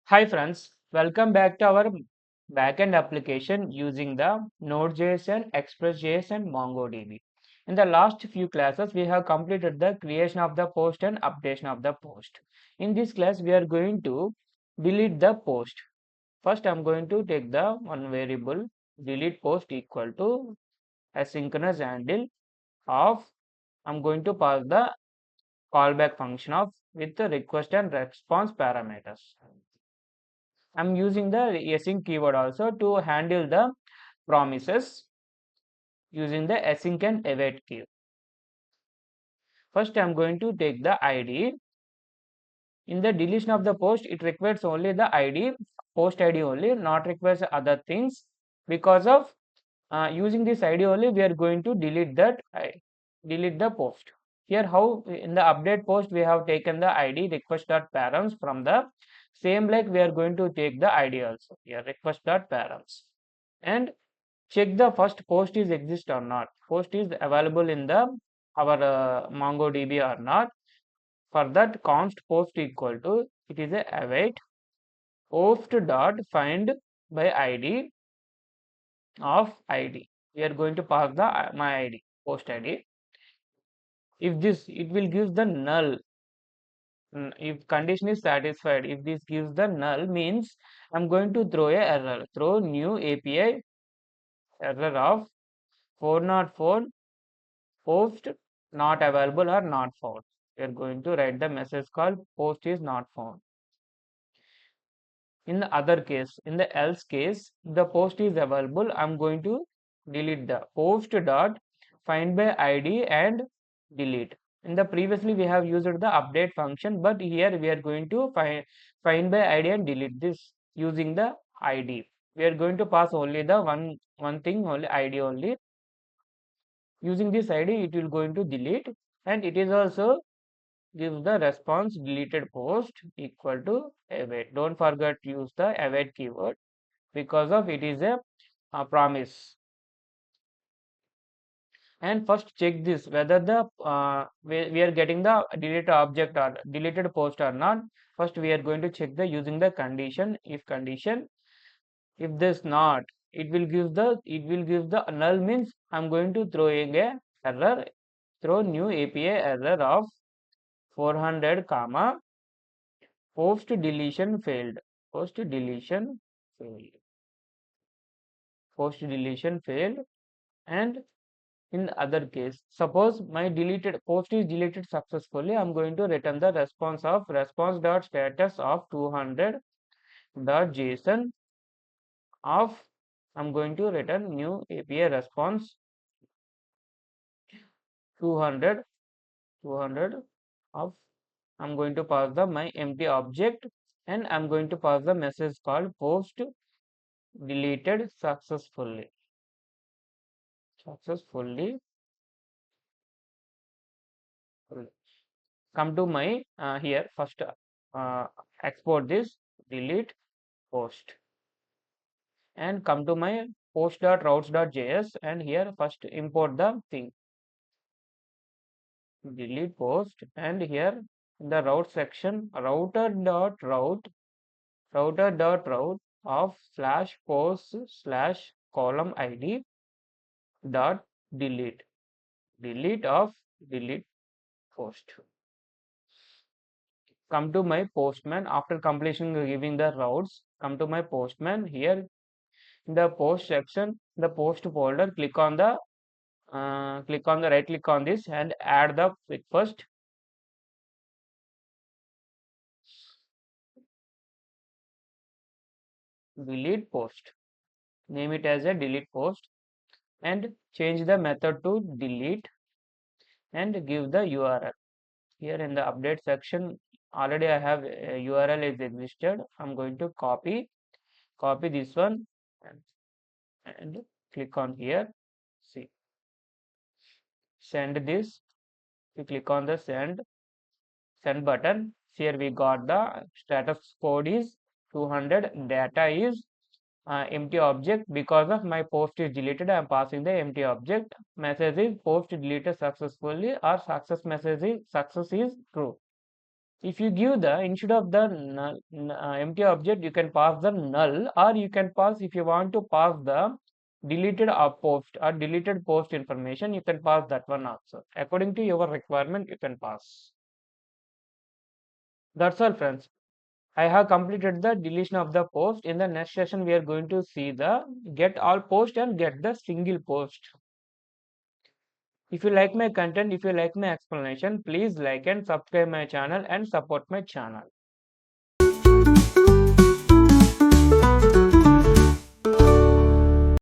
Hi friends, welcome back to our backend application using the NodeJS and expressjs and mongodb. In the last few classes, we have completed the creation of the post and updation of the post. In this class, we are going to delete the post. First, I am going to take the one variable delete post equal to asynchronous handle of I am going to pass the callback function of with the request and response parameters. I'm using the async keyword also to handle the promises using the async and await key. First, I'm going to take the ID. In the deletion of the post, it requires only the ID, post ID only, not requires other things. Because of using this ID only, we are going to delete delete the post. Here, how in the update post we have taken the ID request.params from the same like we are going to take the ID also. Here request.params and check the first post is exist or not. Post is available in the our mongodb or not. For that const post equal to it is a await post dot find by id of id. We are going to pass the my id post id. If this it will give the null. If condition is satisfied, if this gives the null means I'm going to throw a error. Throw new API error of 404 post not available or not found. We are going to write the message called post is not found. In the other case, in the else case, the post is available. I'm going to delete the post dot find by id and delete. In the previously we have used the update function, but here we are going to find by id and delete this using the id. We are going to pass only the one thing only id only. Using this id, it will going to delete, and it is also gives the response deleted post equal to await. Don't forget to use the await keyword because of it is a promise. And first check this whether the we are getting the deleted object or deleted post or not. First we are going to check the using the condition. If condition, if this not, it will give the null means I'm going to throw a error, throw new API error of 400 comma post deletion failed. Post deletion failed. Post deletion failed. And in the other case, suppose my deleted post is deleted successfully, I'm going to return the response of response.status of 200.json of I'm going to return new API response 200 of I'm going to pass the my empty object, and I'm going to pass the message called post deleted successfully. Come to my here first export this delete post and come to my post.routes.js, and here first import the thing delete post, and here in the route section router.route of slash post slash column id dot delete of delete post. Come to my postman after completion giving the routes. Come to my postman. Here in the post section, the post folder, click on the right click on this and add the request. Delete post, name it as a delete post, and change the method to delete and give the URL. Here in the update section, already I have a URL is existed. I'm going to copy this one and click on here. See, send this. You click on the send button. Here we got the status code is 200, data is empty object. Because of my post is deleted, I am passing the empty object. Message is post deleted successfully, or success is true. If you give the instead of the null, empty object, you can pass the null, or you can pass, if you want to pass the deleted post or deleted post information, you can pass that one also. According to your requirement, you can pass. That's all, friends. I have completed the deletion of the post. In the next session, we are going to see the get all post and get the single post. If you like my content, if you like my explanation, please like and subscribe my channel and support my channel.